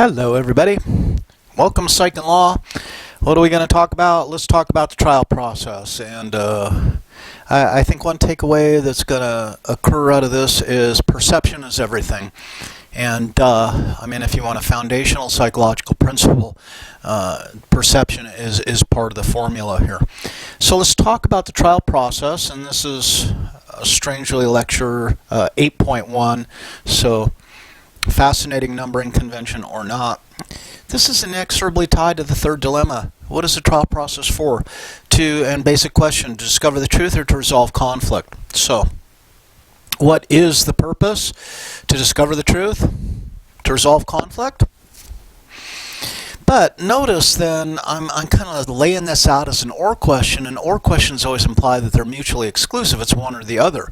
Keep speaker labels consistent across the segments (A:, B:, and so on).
A: Hello everybody. Welcome to Psych and Law. What are we going to talk about? Let's talk about the trial process. And I think one takeaway that's going to occur out of this is perception is everything. And I mean, if you want a foundational psychological principle, perception is part of the formula here. So let's talk about the trial process, and this is strangely lecture 8.1. So fascinating numbering convention or not. This is inexorably tied to the third dilemma. What is the trial process for? And basic question, to discover the truth or to resolve conflict? So, what is the purpose? To discover the truth? To resolve conflict? But notice then, I'm kind of laying this out as an or question, and or questions always imply that they're mutually exclusive. It's one or the other.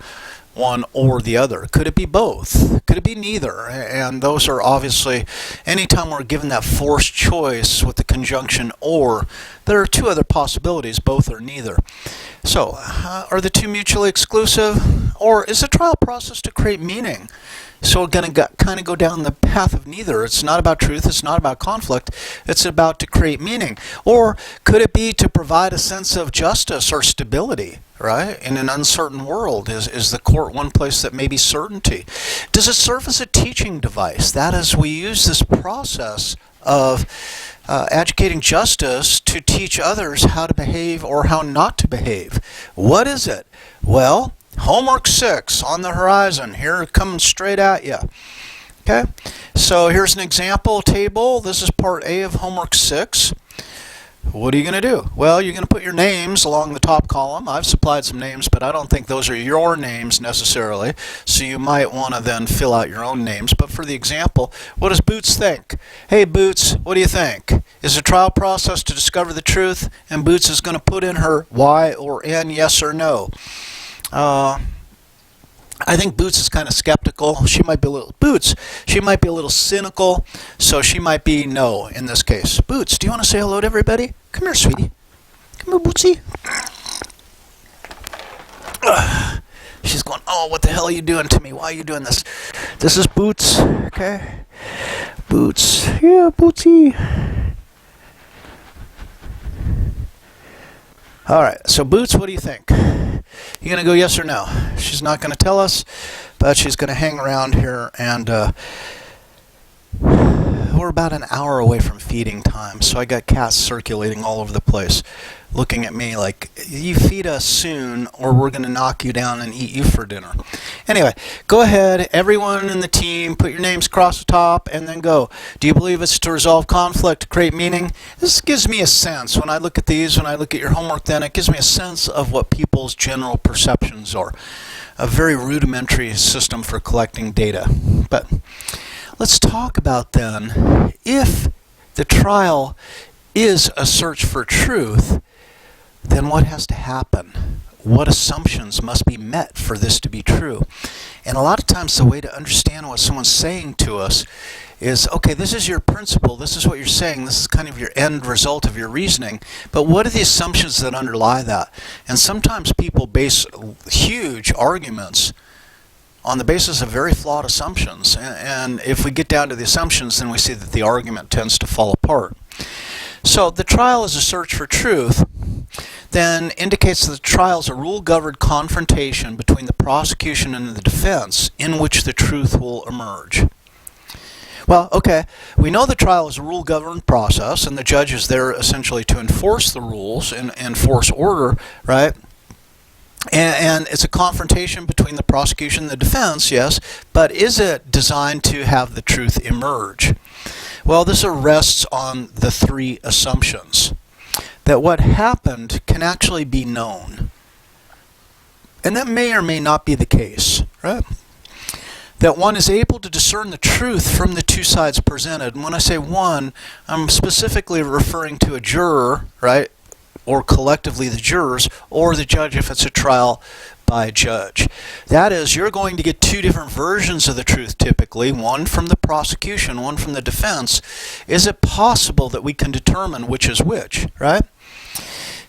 A: One or the other. Could it be both? Could it be neither? And those are obviously, anytime we're given that forced choice with the conjunction or, there are two other possibilities, both or neither. So, are the two mutually exclusive? Or is the trial process to create meaning? So we're going to kind of go down the path of neither. It's not about truth, it's not about conflict, it's about to create meaning. Or could it be to provide a sense of justice or stability, right? In an uncertain world, is the court one place that may be certainty? Does it serve as a teaching device? That is, we use this process of advocating justice to teach others how to behave or how not to behave. What is it? Well, Homework 6 on the horizon. Here it comes straight at you. Okay, so here's an example table. This is part A of Homework 6. What are you going to do? Well, you're going to put your names along the top column. I've supplied some names, but I don't think those are your names necessarily. So you might want to then fill out your own names. But for the example, what does Boots think? Hey, Boots, what do you think? Is the trial process to discover the truth? And Boots is going to put in her Y or N, yes or no. I think Boots is kind of skeptical. She might be a little cynical, so she might be no in this case. Boots, do you want to say hello to everybody? Come here, sweetie. Come here, Bootsy. She's going, oh, what the hell are you doing to me? Why are you doing this? This is Boots, okay? Boots. Yeah, Bootsy. All right, so Boots, what do you think? You going to go yes or no? She's not going to tell us, but she's going to hang around here, and we're about an hour away from feeding time, so I got cats circulating all over the place, looking at me like, you feed us soon, or we're going to knock you down and eat you for dinner. Anyway, go ahead, everyone in the team, put your names across the top, and then go. Do you believe it's to resolve conflict, to create meaning? This gives me a sense. When I look at these, when I look at your homework, then it gives me a sense of what people's general perceptions are. A very rudimentary system for collecting data. But let's talk about then, if the trial is a search for truth, then what has to happen? What assumptions must be met for this to be true? And a lot of times the way to understand what someone's saying to us is, okay, this is your principle, this is what you're saying, this is kind of your end result of your reasoning, but what are the assumptions that underlie that? And sometimes people base huge arguments on the basis of very flawed assumptions. And if we get down to the assumptions, then we see that the argument tends to fall apart. So the trial is a search for truth, then indicates that the trial is a rule-governed confrontation between the prosecution and the defense in which the truth will emerge. Well, okay, we know the trial is a rule-governed process, and the judge is there essentially to enforce the rules and enforce order, right? And it's a confrontation between the prosecution and the defense, yes, but is it designed to have the truth emerge? Well, this rests on the three assumptions. That what happened can actually be known. And that may or may not be the case, right? That one is able to discern the truth from the two sides presented. And when I say one, I'm specifically referring to a juror, right? Or collectively the jurors, or the judge if it's a trial by a judge. That is, you're going to get two different versions of the truth typically, one from the prosecution, one from the defense. Is it possible that we can determine which is which, right?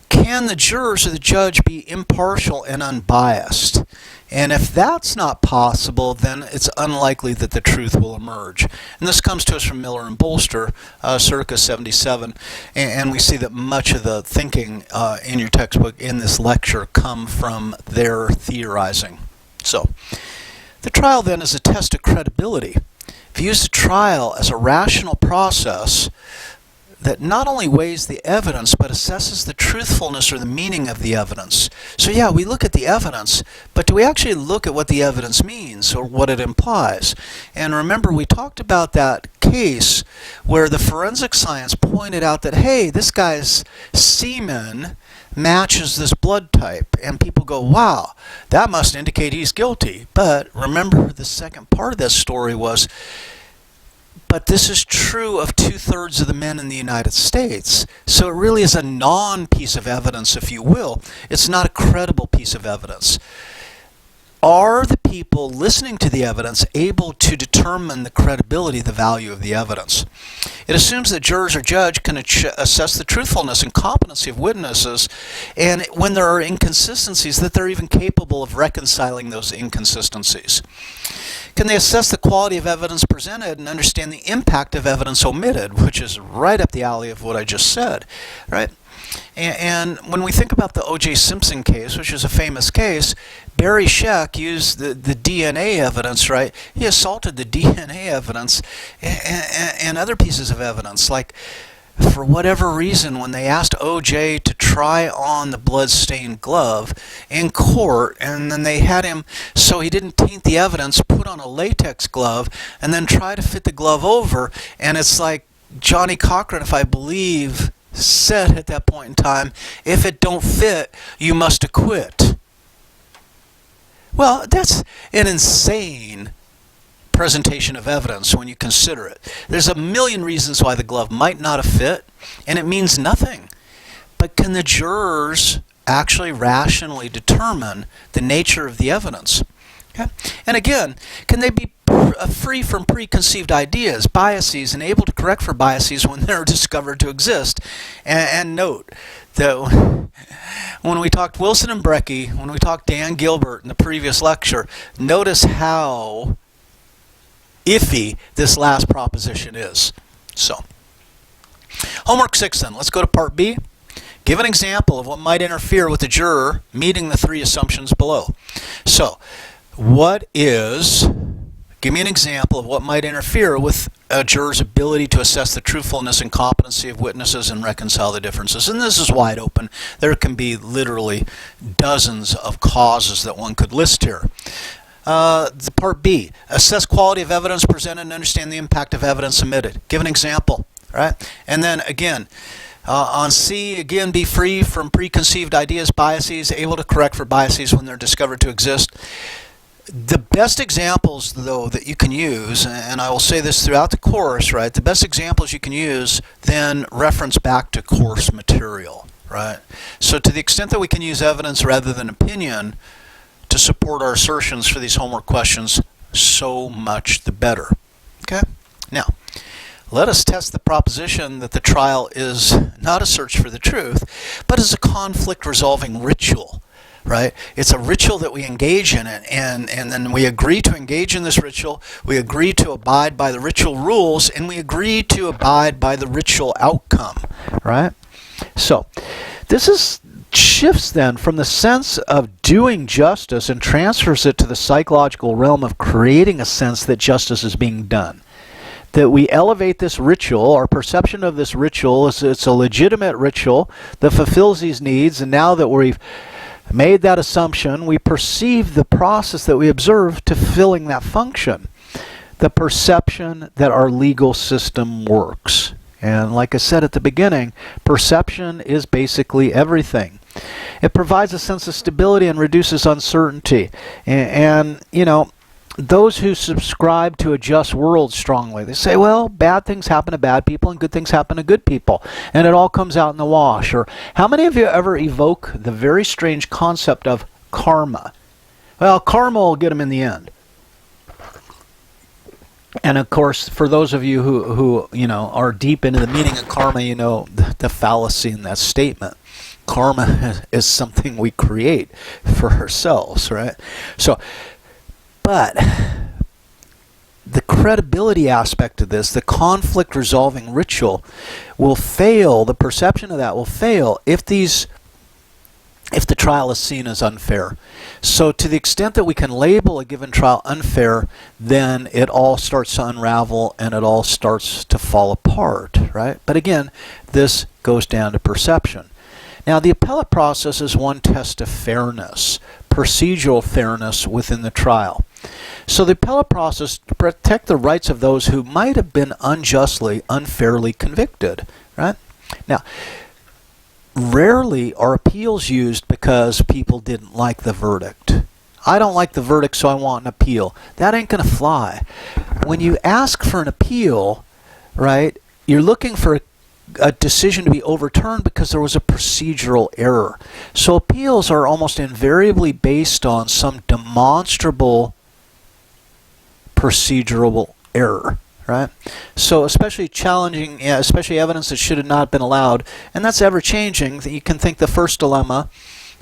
A: can the jurors or the judge be impartial and unbiased? And if that's not possible, then it's unlikely that the truth will emerge. And this comes to us from Miller and Bolster, circa 77. And we see that much of the thinking in your textbook in this lecture come from their theorizing. So, the trial then is a test of credibility. If you use the trial as a rational process that not only weighs the evidence, but assesses the truthfulness or the meaning of the evidence. So yeah, we look at the evidence, but do we actually look at what the evidence means or what it implies? And remember, we talked about that case where the forensic science pointed out that, hey, this guy's semen matches this blood type, and people go, wow, that must indicate he's guilty. But remember, the second part of this story was, but this is true of 2/3 of the men in the United States. So it really is a non-piece of evidence, if you will. It's not a credible piece of evidence. Are the people listening to the evidence able to determine the credibility, the value of the evidence? It assumes that jurors or judge can assess the truthfulness and competency of witnesses, and when there are inconsistencies, that they're even capable of reconciling those inconsistencies. Can they assess the quality of evidence presented and understand the impact of evidence omitted, which is right up the alley of what I just said, right? And when we think about the O.J. Simpson case, which is a famous case, Barry Scheck used the DNA evidence, right? He assaulted the DNA evidence and other pieces of evidence. Like, for whatever reason, when they asked O.J. to try on the blood-stained glove in court, and then they had him, so he didn't taint the evidence, put on a latex glove, and then try to fit the glove over, and it's like Johnny Cochran, if I believe, said at that point in time, if it don't fit, you must acquit. Well, that's an insane presentation of evidence when you consider it. There's a million reasons why the glove might not have fit, and it means nothing. But can the jurors actually rationally determine the nature of the evidence? Okay? And again, can they be free from preconceived ideas, biases, and able to correct for biases when they're discovered to exist? And note that when we talked Wilson and Brecky, when we talked Dan Gilbert in the previous lecture, notice how iffy this last proposition is. So, homework 6 then. Let's go to part B. Give an example of what might interfere with the juror meeting the 3 assumptions below. So, give me an example of what might interfere with a juror's ability to assess the truthfulness and competency of witnesses and reconcile the differences. And this is wide open. There can be literally dozens of causes that one could list here. Part B, assess quality of evidence presented and understand the impact of evidence omitted. Give an example, right? And then again, on C, again, be free from preconceived ideas, biases, able to correct for biases when they're discovered to exist. The best examples, though, that you can use, and I will say this throughout the course, right? The best examples you can use then reference back to course material, right? So to the extent that we can use evidence rather than opinion to support our assertions for these homework questions, so much the better. Okay? Now, let us test the proposition that the trial is not a search for the truth, but is a conflict-resolving ritual. Right? It's a ritual that we engage in, and then we agree to engage in this ritual, we agree to abide by the ritual rules, and we agree to abide by the ritual outcome. Right? So, this shifts then from the sense of doing justice and transfers it to the psychological realm of creating a sense that justice is being done. That we elevate this ritual, our perception of this ritual is it's a legitimate ritual that fulfills these needs, and now that we've made that assumption, we perceive the process that we observe to filling that function. The perception that our legal system works. And like I said at the beginning, perception is basically everything. It provides a sense of stability and reduces uncertainty. And you know, those who subscribe to a just world strongly, they say, well, bad things happen to bad people and good things happen to good people, and it all comes out in the wash. Or how many of you ever evoke the very strange concept of karma? Well, karma will get them in the end. And of course, for those of you who you know are deep into the meaning of karma, you know the fallacy in that statement. Karma is something we create for ourselves, right? So, but the credibility aspect of this, the conflict resolving ritual, will fail. The perception of that will fail if the trial is seen as unfair. So to the extent that we can label a given trial unfair, then it all starts to unravel and it all starts to fall apart, right? But again, this goes down to perception. Now, the appellate process is one test of fairness, procedural fairness within the trial. So the appellate process to protect the rights of those who might have been unjustly, unfairly convicted, right? Now, rarely are appeals used because people didn't like the verdict. I don't like the verdict, so I want an appeal. That ain't going to fly. When you ask for an appeal, right, you're looking for a decision to be overturned because there was a procedural error. So appeals are almost invariably based on some demonstrable procedural error, right? So especially challenging, especially evidence that should have not been allowed, and that's ever changing. You can think the first dilemma,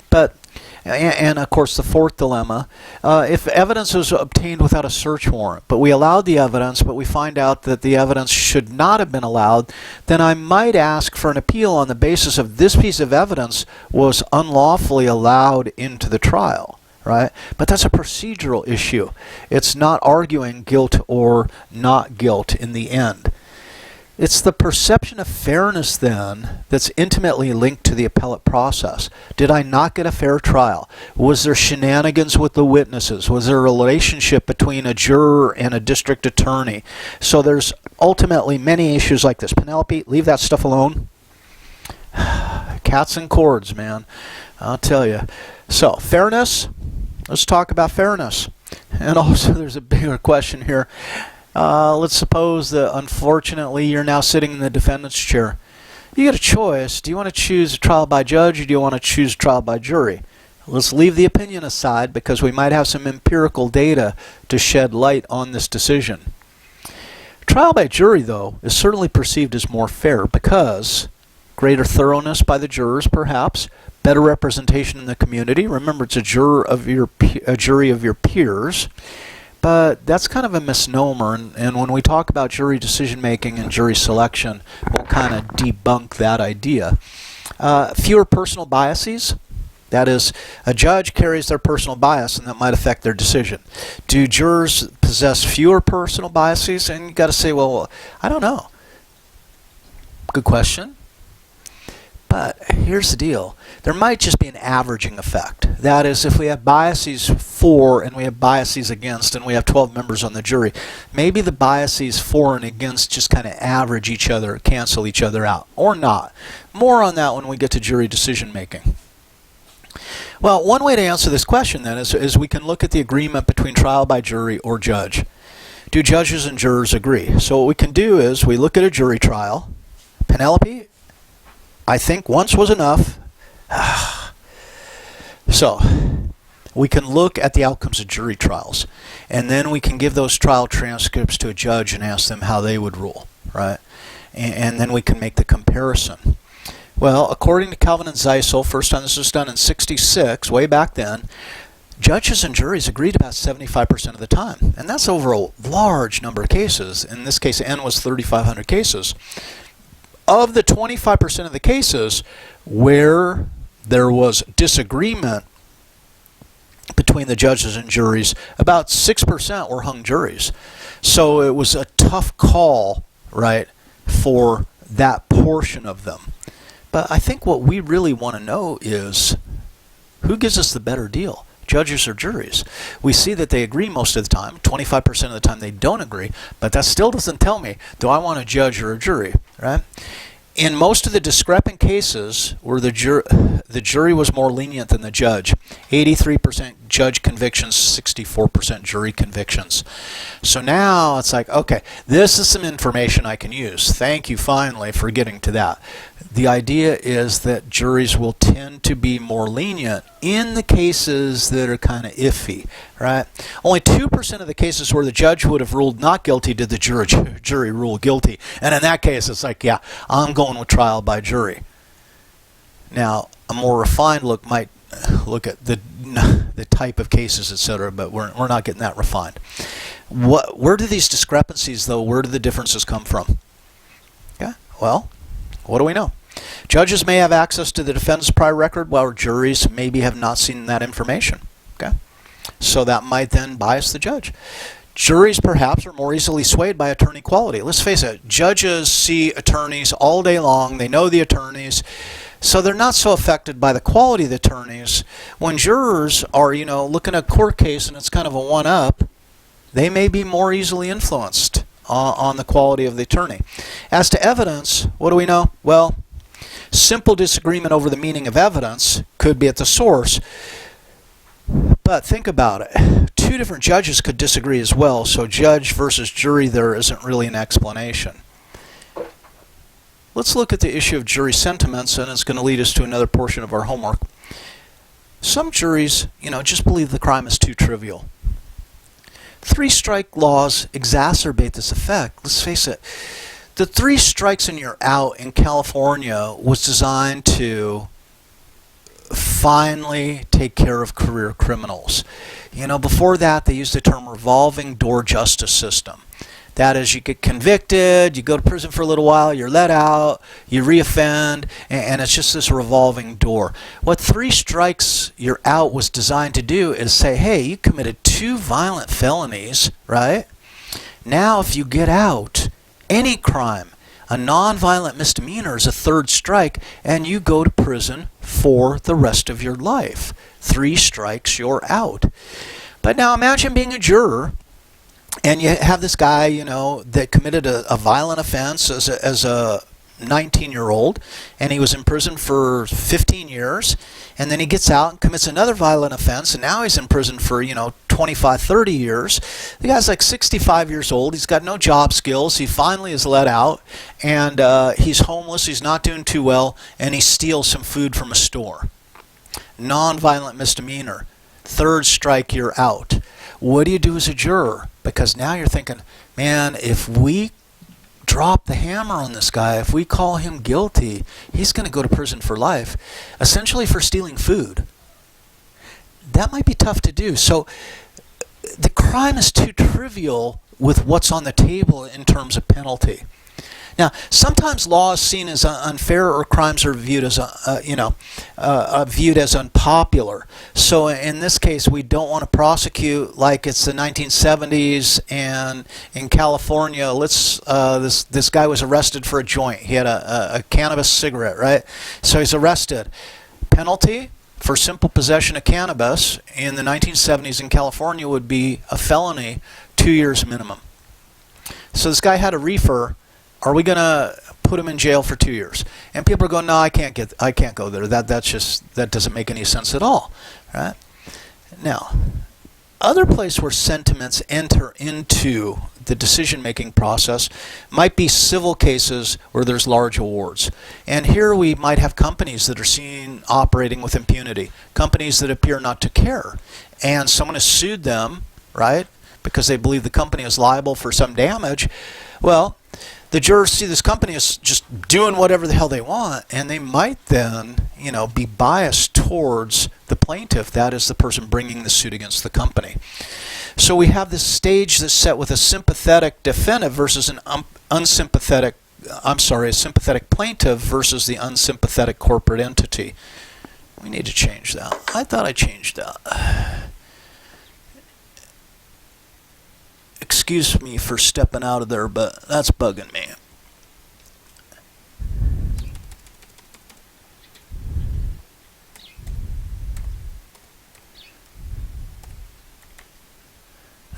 A: but and of course the fourth dilemma, if evidence was obtained without a search warrant, but we allowed the evidence, but we find out that the evidence should not have been allowed, then I might ask for an appeal on the basis of this piece of evidence was unlawfully allowed into the trial, right? But that's a procedural issue. It's not arguing guilt or not guilt in the end. It's the perception of fairness, then, that's intimately linked to the appellate process. Did I not get a fair trial? Was there shenanigans with the witnesses? Was there a relationship between a juror and a district attorney? So there's ultimately many issues like this. Penelope, leave that stuff alone. Cats and cords, man. I'll tell you. So, fairness. Let's talk about fairness. And also, there's a bigger question here. Let's suppose that, unfortunately, you're now sitting in the defendant's chair. You get a choice. Do you want to choose a trial by judge or do you want to choose a trial by jury? Let's leave the opinion aside because we might have some empirical data to shed light on this decision. Trial by jury, though, is certainly perceived as more fair because greater thoroughness by the jurors, perhaps, better representation in the community. Remember, it's a jury of your peers. But that's kind of a misnomer, and when we talk about jury decision-making and jury selection, we'll kind of debunk that idea. Fewer personal biases. That is, a judge carries their personal bias, and that might affect their decision. Do jurors possess fewer personal biases? And you've got to say, well, I don't know. Good question. But here's the deal. There might just be an averaging effect. That is, if we have biases for and we have biases against and we have 12 members on the jury, maybe the biases for and against just kind of average each other, cancel each other out, or not. More on that when we get to jury decision making. Well, one way to answer this question then is we can look at the agreement between trial by jury or judge. Do judges and jurors agree? So what we can do is we look at a jury trial. Penelope, I think once was enough. So we can look at the outcomes of jury trials, and then we can give those trial transcripts to a judge and ask them how they would rule, right? And then we can make the comparison. Well, according to Calvin and Zeisel, first time this was done in '66, way back then, judges and juries agreed about 75% of the time, and that's over a large number of cases. In this case, N was 3,500 cases. Of the 25% of the cases where there was disagreement between the judges and juries, about 6% were hung juries. So it was a tough call, right, for that portion of them. But I think what we really want to know is who gives us the better deal? Judges or juries? We see that they agree most of the time. 25% of the time they don't agree, but that still doesn't tell me, do I want a judge or a jury, right? In most of the discrepant cases where the jury was more lenient than the judge, 83% judge convictions, 64% jury convictions. So now it's like, okay, this is some information I can use. Thank you finally for getting to that. The idea is that juries will tend to be more lenient in the cases that are kind of iffy, right? Only 2% of the cases where the judge would have ruled not guilty did the jury rule guilty. And in that case, it's like, yeah, I'm going with trial by jury. Now, A more refined look might look at the type of cases, etc., but we're not getting that refined. Where do these discrepancies, though, where do the differences come from? Okay, well, what do we know? Judges may have access to the defendant's prior record, while juries maybe have not seen that information. Okay, so that might then bias the judge. Juries perhaps are more easily swayed by attorney quality. Let's face it, judges see attorneys all day long. They know the attorneys, so they're not so affected by the quality of the attorneys. When jurors are, looking at a court case and it's kind of a one-up, they may be more easily influenced on the quality of the attorney. As to evidence, what do we know? Well, simple disagreement over the meaning of evidence could be at the source. But think about it. Two different judges could disagree as well, so judge versus jury there isn't really an explanation. Let's look at the issue of jury sentiments, and it's going to lead us to another portion of our homework. Some juries, just believe the crime is too trivial. Three-strike laws exacerbate this effect. Let's face it. The 3 strikes and you're out in California was designed to finally take care of career criminals. Before that, they used the term revolving door justice system. That is, you get convicted, you go to prison for a little while, you're let out, you reoffend, and it's just this revolving door. What 3 strikes you're out was designed to do is say, hey, you committed 2 violent felonies, right? Now if you get out, any crime, a non-violent misdemeanor is a 3rd strike, and you go to prison for the rest of your life. 3 strikes, you're out. But now imagine being a juror, and you have this guy, that committed a violent offense as a 19-year-old, and he was in prison for 15 years, and then he gets out and commits another violent offense, and now he's in prison for, 25, 30 years. The guy's like 65 years old. He's got no job skills. He finally is let out, and he's homeless. He's not doing too well, and he steals some food from a store. Non-violent misdemeanor. 3rd strike, you're out. What do you do as a juror? Because now you're thinking, man, if we drop the hammer on this guy, if we call him guilty, he's going to go to prison for life, essentially for stealing food. That might be tough to do. So the crime is too trivial with what's on the table in terms of penalty. Now, sometimes law is seen as unfair, or crimes are viewed as viewed as unpopular. So in this case, we don't want to prosecute like it's the 1970s, and in California, this guy was arrested for a joint. He had a cannabis cigarette, right? So he's arrested. Penalty for simple possession of cannabis in the 1970s in California would be a felony, 2 years minimum. So this guy had a reefer. Are we going to put him in jail for 2 years? And people are going, no, I can't go there. That doesn't make any sense at all, right? Now, other place where sentiments enter into the decision-making process might be civil cases where there's large awards. And here we might have companies that are seen operating with impunity, companies that appear not to care. And someone has sued them, right, because they believe the company is liable for some damage. Well, the jurors see this company as just doing whatever the hell they want, and they might then, be biased towards the plaintiff, that is the person bringing the suit against the company. So we have this stage that's set with a sympathetic defendant versus a sympathetic plaintiff versus the unsympathetic corporate entity. We need to change that. I thought I changed that. Excuse me for stepping out of there, but that's bugging me.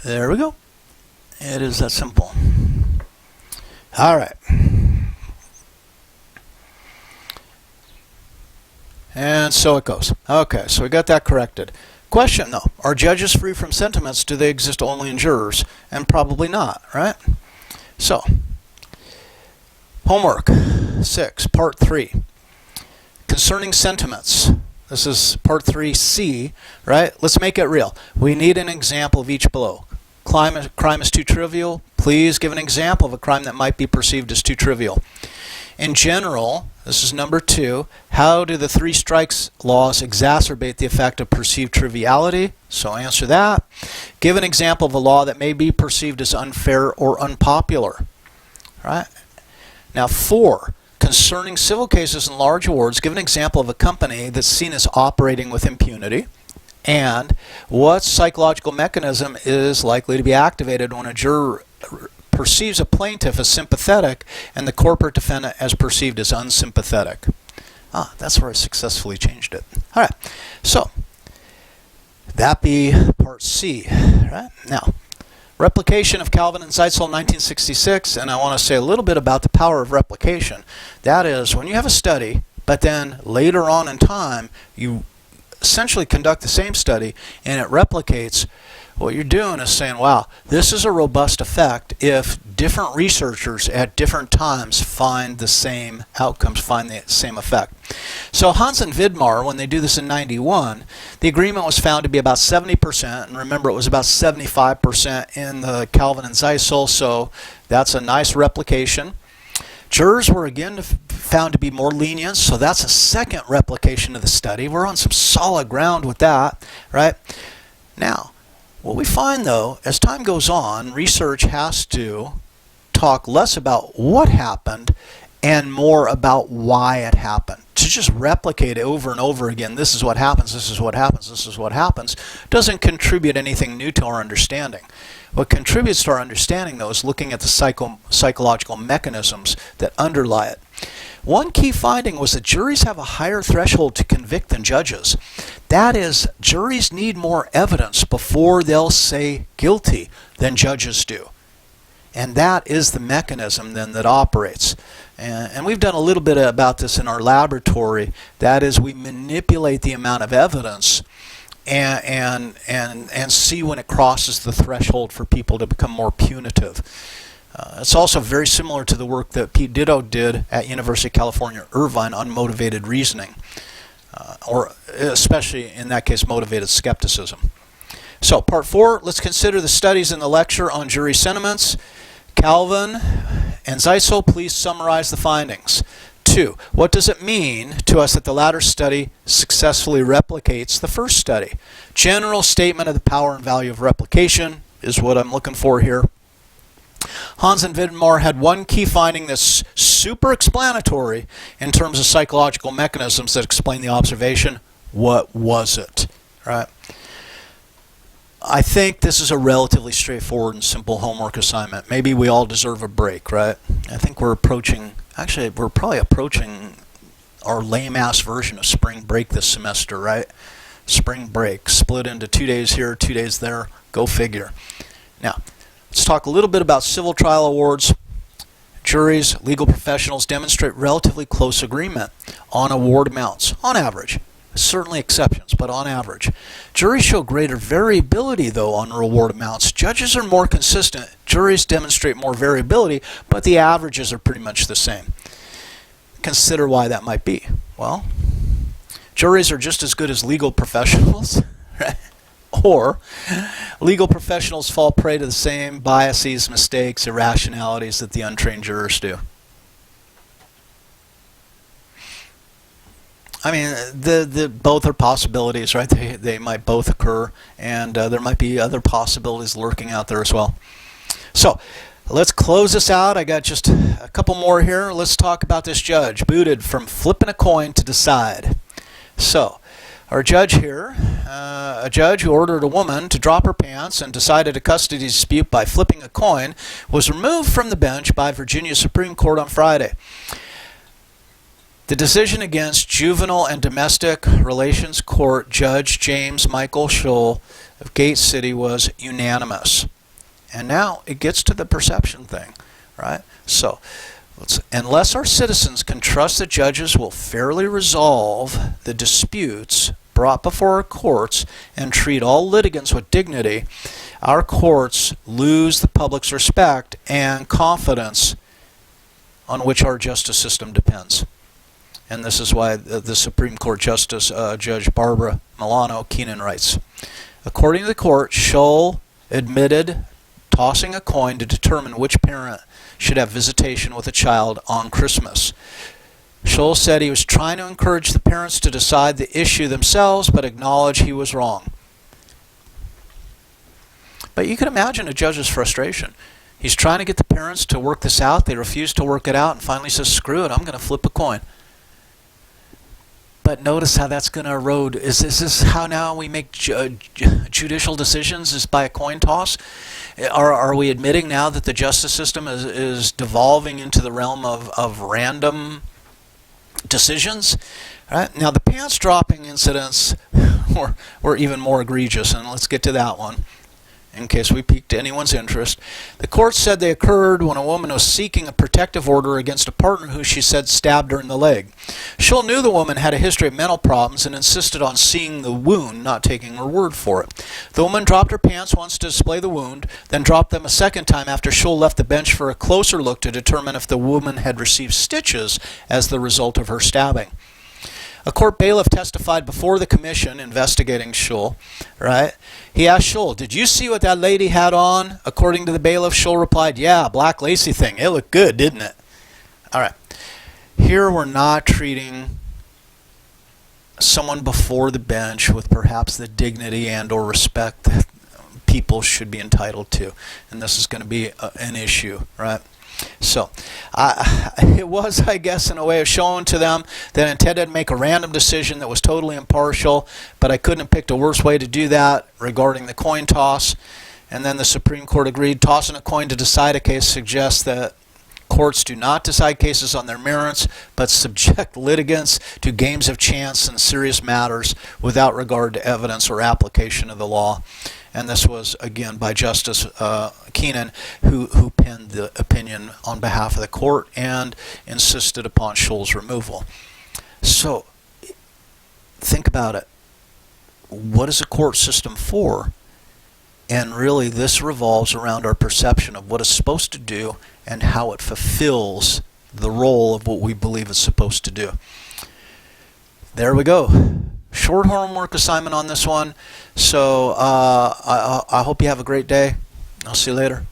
A: There we go. It is that simple. All right. And so it goes. Okay, so we got that corrected. Question though, are judges free from sentiments? Do they exist only in jurors? And probably not, right? So, homework 6, part 3. Concerning sentiments. This is part 3C, right? Let's make it real. We need an example of each below. Crime is too trivial. Please give an example of a crime that might be perceived as too trivial. In general, this is number 2, how do the 3 strikes laws exacerbate the effect of perceived triviality? So answer that. Give an example of a law that may be perceived as unfair or unpopular. Right? Now 4, concerning civil cases and large awards, give an example of a company that's seen as operating with impunity. And what psychological mechanism is likely to be activated when a juror perceives a plaintiff as sympathetic and the corporate defendant as perceived as unsympathetic? That's where I successfully changed it. All right, so that be part C. Right? Now, replication of Calvin and Zeitzel, 1966, and I want to say a little bit about the power of replication. That is, when you have a study, but then later on in time, you essentially conduct the same study and it replicates, what you're doing is saying, wow, this is a robust effect if different researchers at different times find the same outcomes, find the same effect. So Hans and Vidmar, when they do this in 91, the agreement was found to be about 70%, and remember it was about 75% in the Calvin and Zeitzel, so that's a nice replication. Jurors were again found to be more lenient, so that's a second replication of the study. We're on some solid ground with that, right? Now, what we find though, as time goes on, research has to talk less about what happened and more about why it happened. To just replicate it over and over again, this is what happens, this is what happens, this is what happens, doesn't contribute anything new to our understanding. What contributes to our understanding, though, is looking at the psychological mechanisms that underlie it. One key finding was that juries have a higher threshold to convict than judges. That is, juries need more evidence before they'll say guilty than judges do. And that is the mechanism then that operates. And we've done a little bit about this in our laboratory. That is, we manipulate the amount of evidence and see when it crosses the threshold for people to become more punitive. It's also very similar to the work that Pete Ditto did at University of California, Irvine on motivated reasoning, or especially in that case motivated skepticism. So part 4, let's consider the studies in the lecture on jury sentiments. Calvin and Zeitzel, please summarize the findings. 2, what does it mean to us that the latter study successfully replicates the first study? General statement of the power and value of replication is what I'm looking for here. Hans and Vidmar had one key finding that's super explanatory in terms of psychological mechanisms that explain the observation. What was it? Right? I think this is a relatively straightforward and simple homework assignment. Maybe we all deserve a break, right? I think we're approaching, actually we're probably approaching our lame-ass version of spring break this semester, right? Spring break, split into 2 days here, 2 days there, go figure. Now, let's talk a little bit about civil trial awards. Juries, legal professionals demonstrate relatively close agreement on award amounts, on average. Certainly exceptions, but on average. Juries show greater variability, though, on reward amounts. Judges are more consistent. Juries demonstrate more variability, but the averages are pretty much the same. Consider why that might be. Well, juries are just as good as legal professionals, right? Or legal professionals fall prey to the same biases, mistakes, irrationalities that the untrained jurors do. I mean, both are possibilities, right? They might both occur, and there might be other possibilities lurking out there as well. So, let's close this out. I got just a couple more here. Let's talk about this judge, booted from flipping a coin to decide. So, our judge here, a judge who ordered a woman to drop her pants and decided a custody dispute by flipping a coin, was removed from the bench by Virginia Supreme Court on Friday. The decision against Juvenile and Domestic Relations Court Judge James Michael Scholl of Gate City was unanimous. And now it gets to the perception thing, right? So, unless our citizens can trust that judges will fairly resolve the disputes brought before our courts and treat all litigants with dignity, our courts lose the public's respect and confidence on which our justice system depends. And this is why the Supreme Court Justice, Judge Barbara Milano Keenan writes, according to the court, Scholl admitted tossing a coin to determine which parent should have visitation with a child on Christmas. Scholl said he was trying to encourage the parents to decide the issue themselves, but acknowledged he was wrong. But you can imagine a judge's frustration. He's trying to get the parents to work this out. They refuse to work it out and finally says, screw it, I'm going to flip a coin. But notice how that's going to erode. Is this how now we make judicial decisions, is by a coin toss? Are we admitting now that the justice system is devolving into the realm of random decisions? Right? Now, the pants dropping incidents were even more egregious, and let's get to that one in case we piqued anyone's interest. The court said they occurred when a woman was seeking a protective order against a partner who she said stabbed her in the leg. Scholl knew the woman had a history of mental problems and insisted on seeing the wound, not taking her word for it. The woman dropped her pants once to display the wound, then dropped them a second time after Scholl left the bench for a closer look to determine if the woman had received stitches as the result of her stabbing. A court bailiff testified before the commission investigating Scholl, right? He asked Scholl, did you see what that lady had on? According to the bailiff, Scholl replied, yeah, black lacy thing. It looked good, didn't it? All right. Here we're not treating someone before the bench with perhaps the dignity and or respect that people should be entitled to. And this is going to be an issue, right? So, it was, I guess, in a way of showing to them that I intended to make a random decision that was totally impartial, but I couldn't have picked a worse way to do that regarding the coin toss. And then the Supreme Court agreed. Tossing a coin to decide a case suggests that courts do not decide cases on their merits, but subject litigants to games of chance in serious matters without regard to evidence or application of the law. And this was, again, by Justice Keenan, who penned the opinion on behalf of the court and insisted upon Scholl's removal. So, think about it. What is a court system for? And really, this revolves around our perception of what it's supposed to do and how it fulfills the role of what we believe it's supposed to do. There we go. Short homework assignment on this one. So I hope you have a great day. I'll see you later.